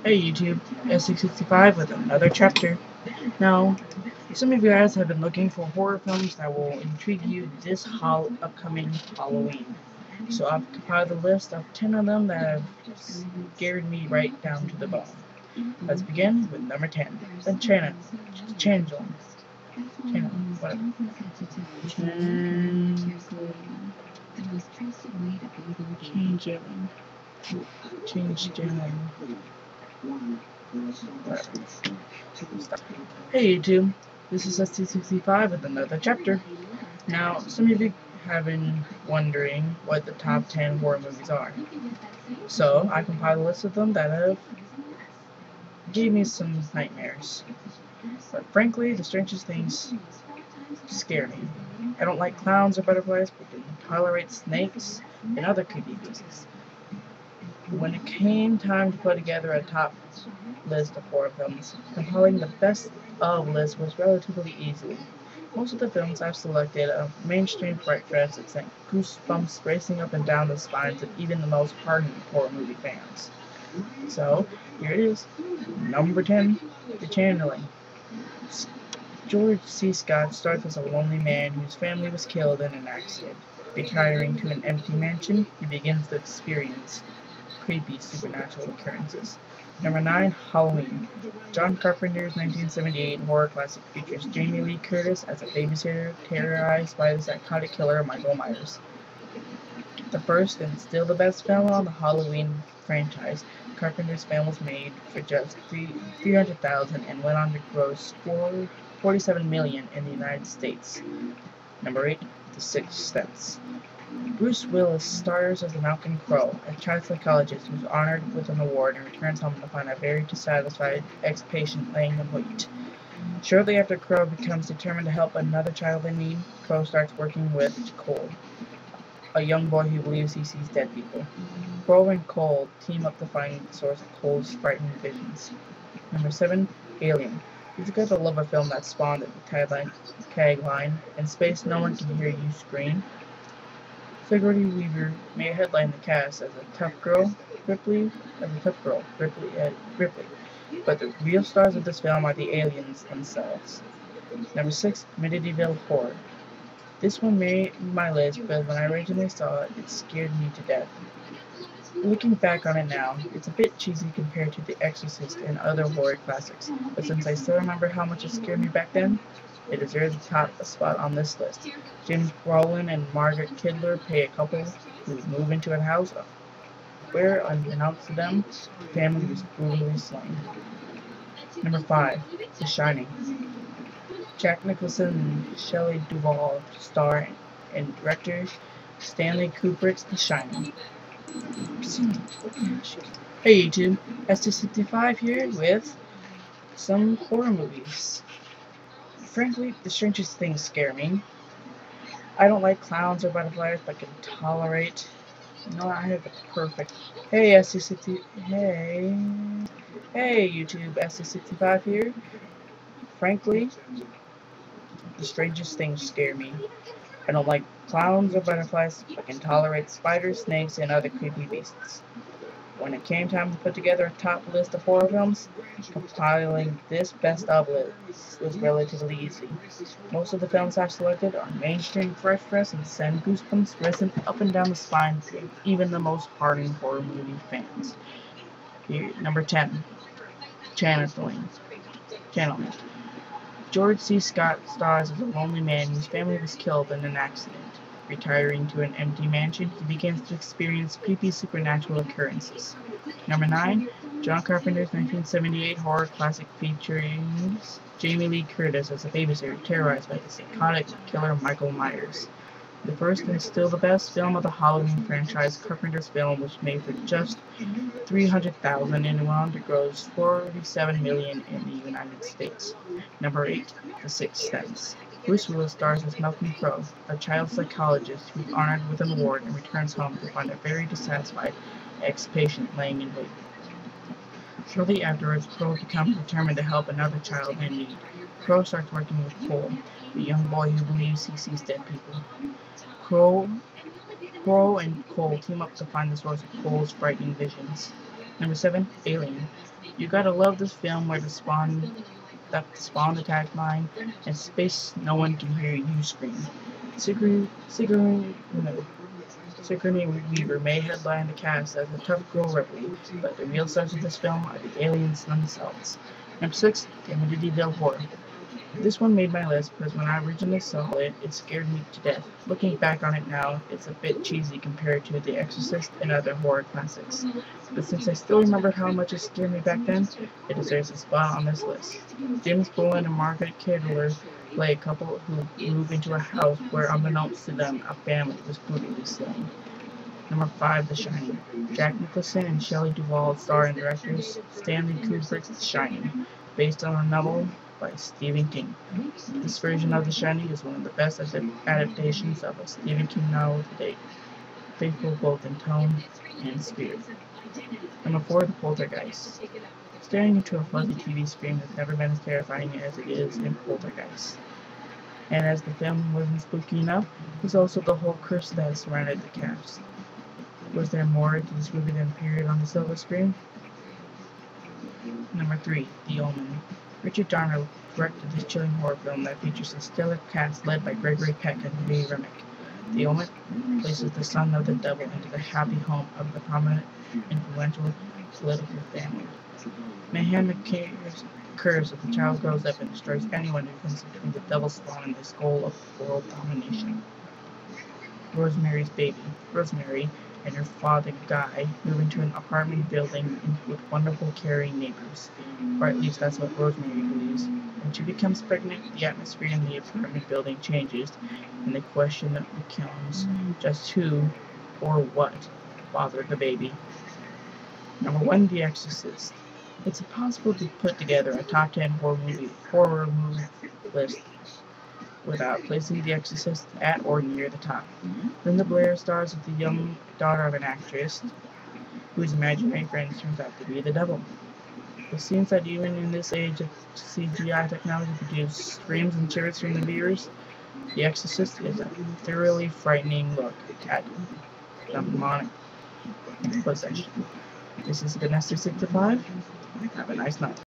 Hey YouTube, S665 with another chapter. Now, some of you guys have been looking for horror films that will intrigue you this upcoming Halloween. So I've compiled a list of 10 of them that have scared me right down to the bone. Let's begin with number 10, The Changeling. Changeling. Whatever. Changeling. Hey YouTube, this is ST65 with another chapter. Now, some of you have been wondering what the top 10 horror movies are. So, I compiled a list of them that have gave me some nightmares. But frankly, the strangest things scare me. I don't like clowns or butterflies, but can tolerate snakes and other creepy beasts. When it came time to put together a top list of horror films, compiling the best of list was relatively easy. Most of the films I've selected are mainstream fright fest that sent goosebumps racing up and down the spines of even the most hardened horror movie fans. So, here it is. Number 10, The Changeling. George C. Scott starts as a lonely man whose family was killed in an accident. Retiring to an empty mansion, he begins to experience creepy supernatural occurrences. Number 9, Halloween. John Carpenter's 1978 horror classic features Jamie Lee Curtis as a babysitter terrorized by the psychotic killer Michael Myers. The first and still the best film on the Halloween franchise, Carpenter's film was made for just $300,000 and went on to gross $47 million in the United States. Number 8, The Sixth Sense. Bruce Willis stars as Malcolm Crowe, a child psychologist who's honored with an award and returns home to find a very dissatisfied ex-patient laying in wait. Shortly after Crowe becomes determined to help another child in need, Crowe starts working with Cole, a young boy who believes he sees dead people. Crowe and Cole team up to find the source of Cole's frightening visions. Number 7, Alien. If you gotta love a film that spawned the tagline, "In space no one can hear you scream." Sigourney Weaver may headline the cast as a tough girl, Ripley, but the real stars of this film are the aliens themselves. Number 6, Amityville Horror. This one made my list because when I originally saw it, it scared me to death. Looking back on it now, it's a bit cheesy compared to The Exorcist and other horror classics, but since I still remember how much it scared me back then, it deserves to top a spot on this list. James Brolin and Margaret Kidder play a couple who move into a house where, unbeknownst to them, the family was brutally slain. Number 5, The Shining. Jack Nicholson and Shelley Duvall star and director Stanley Kubrick's The Shining. Hey YouTube, ST65 here with some horror movies. Frankly, the strangest things scare me. I don't like clowns or butterflies, but can tolerate. No, I have the perfect. Hey ST60. Hey YouTube, ST65 here. Frankly, the strangest things scare me. I don't like clowns or butterflies, but can tolerate spiders, snakes, and other creepy beasts. When it came time to put together a top list of horror films, compiling this best of list was relatively easy. Most of the films I've selected are mainstream fresh press and send goosebumps racing up and down the spine of even the most hardened horror movie fans. Here, number 10, Channeling. George C. Scott stars as a lonely man whose family was killed in an accident. Retiring to an empty mansion, he begins to experience creepy supernatural occurrences. Number 9, John Carpenter's 1978 horror classic featuring Jamie Lee Curtis as a babysitter terrorized by the psychotic killer Michael Myers. The first and still the best film of the Halloween franchise, Carpenter's film was made for just $300,000 and went on to gross $47 million in the United States. Number 8, The Sixth Sense. Bruce Willis stars as Malcolm Crowe, a child psychologist who's honored with an award and returns home to find a very dissatisfied ex-patient laying in wait. Shortly afterwards, Crowe becomes determined to help another child in need. Crowe starts working with Cole, a young boy who believes he sees dead people. Crowe and Cole team up to find the source of Cole's frightening visions. Number 7, Alien. You gotta love this film where the spawn attack mine and space no one can hear you scream. Sigourney Weaver may headline the cast as a tough girl Ripley, but the real stars of this film are the aliens themselves. Number 6, Amityville Horror. This one made my list because when I originally saw it, it scared me to death. Looking back on it now, it's a bit cheesy compared to The Exorcist and other horror classics. But since I still remember how much it scared me back then, it deserves a spot on this list. James Brolin and Margaret Kidder play a couple who move into a house where, unbeknownst to them, a family was brutally slain. Number 5, The Shining. Jack Nicholson and Shelley Duvall star and directors Stanley Kubrick's The Shining, based on a novel by Stephen King. This version of The Shining is one of the best adaptations of a Stephen King novel to date, faithful both in tone and spirit. Number 4, The Poltergeist. Staring into a fuzzy TV screen has never been as terrifying as it is in Poltergeist. And as the film wasn't spooky enough, there's also the whole curse that surrounded the cast. Was there more to this movie than appeared on the silver screen? Number 3, The Omen. Richard Donner directed this chilling horror film that features a stellar cast led by Gregory Peck and Lee Remick. The Omen places the son of the devil into the happy home of the prominent, influential political family. Mayhem occurs if the child grows up and destroys anyone who comes between the devil's spawn and his goal of world domination. Rosemary's Baby. Rosemary and her father, Guy, move into an apartment building with wonderful, caring neighbors. Or at least that's what Rosemary believes. When she becomes pregnant, the atmosphere in the apartment building changes, and the question becomes just who or what fathered the baby. Number 1, The Exorcist. It's impossible to put together a top 10 horror movie list without placing The Exorcist at or near the top. Linda Blair stars as the young daughter of an actress whose imaginary friend turns out to be the devil. It seems that even in this age of CGI technology produce screams and cheers from the viewers, The Exorcist is a thoroughly frightening look at demonic possession. This is Vanessa 65. Have a nice night.